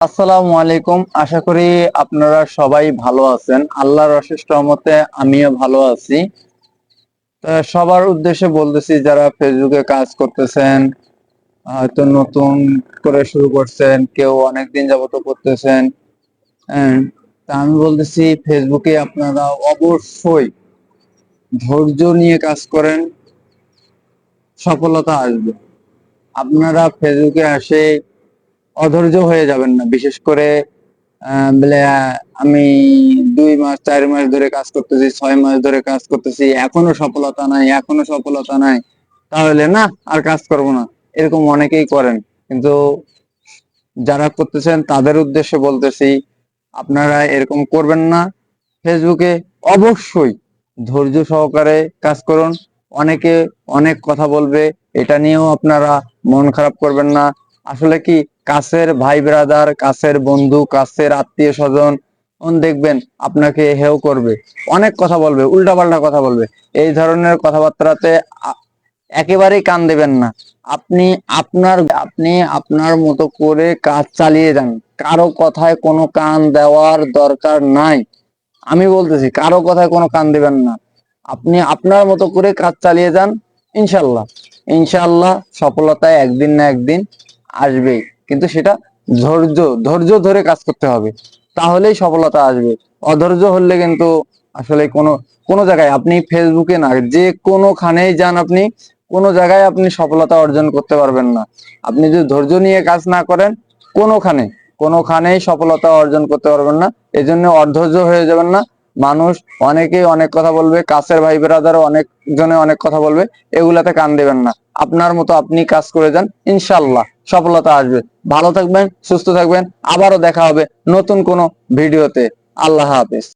আসসালামু আলাইকুম। আশা করি আপনারা সবাই ভালো আছেন। আল্লাহর অশেষ রহমতে আমিও ভালো আছি। সবার উদ্দেশ্যে বলতেছি, যারা ফেসবুকে কাজ করতেছেন, হয়তো নতুন করে শুরু করছেন, কেউ অনেকদিন যাবত করতেছেন। হ্যাঁ, তা আমি বলতেছি, ফেসবুকে আপনারা অবশ্যই ধৈর্য নিয়ে কাজ করেন, সফলতা আসবে। আপনারা ফেসবুকে আসে অধৈর্য হয়ে যাবেন না। বিশেষ করে বলে আমি 2 মাস 4 মাস ধরে কাজ করতেছি, 6 মাস ধরে কাজ করতেছি, এখনো সফলতা নাই, এখনো সফলতা নাই, তাহলে না আর কাজ করব না, এরকম অনেকেই করেন। কিন্তু যারা করতেছেন তাদের উদ্দেশ্যে বলতেছি, আপনারা এরকম করবেন না। ফেসবুকে অবশ্যই ধৈর্য সহকারে কাজ করুন। অনেকে অনেক কথা বলবে, এটা নিয়েও আপনারা মন খারাপ করবেন না। আসলে কি, কাছের ভাই ব্রাদার, কাছের বন্ধু, কাছের আত্মীয় স্বজন দেখবেন আপনাকে হেয় করবে, অনেক কথা বলবে, উল্টাপাল্টা কথা বলবে। এই ধরনের কথাবার্তাতে একেবারেই কান দেবেন না। আপনি আপনি আপনার মতো করে কাজ চালিয়ে যান। কারো কথায় কোনো কান দেওয়ার দরকার নাই। আমি বলতেছি, কারো কথায় কোনো কান দিবেন না। আপনি আপনার মতো করে কাজ চালিয়ে যান। ইনশাল্লাহ, ইনশাল্লাহ সফলতায় একদিন না একদিন আসবেই। কিন্তু সেটা ধৈর্য ধৈর্য ধরে কাজ করতে হবে, তাহলেই সফলতা আসবে। অধৈর্য হলে কিন্তু আসলে কোনো কোনো জায়গায়, আপনি ফেসবুকে না, যে কোনোখানেই যান, আপনি কোনো জায়গায় আপনি সফলতা অর্জন করতে পারবেন না। আপনি যদি ধৈর্য নিয়ে কাজ না করেন, কোনোখানে কোনোখানেই সফলতা অর্জন করতে পারবেন না। এই জন্য অধৈর্য হয়ে যাবেন না। মানুষ অনেকেই অনেক কথা বলবে, কাছের ভাই ব্রাদারও অনেক জনে অনেক কথা বলবে, এগুলাতে কান দেবেন না। আপনার মতো আপনি কাজ করে যান, ইনশাল্লাহ সফলতা আসবে। ভালো থাকবেন, সুস্থ থাকবেন। আবারও দেখা হবে নতুন কোনো ভিডিওতে। আল্লাহ হাফেজ।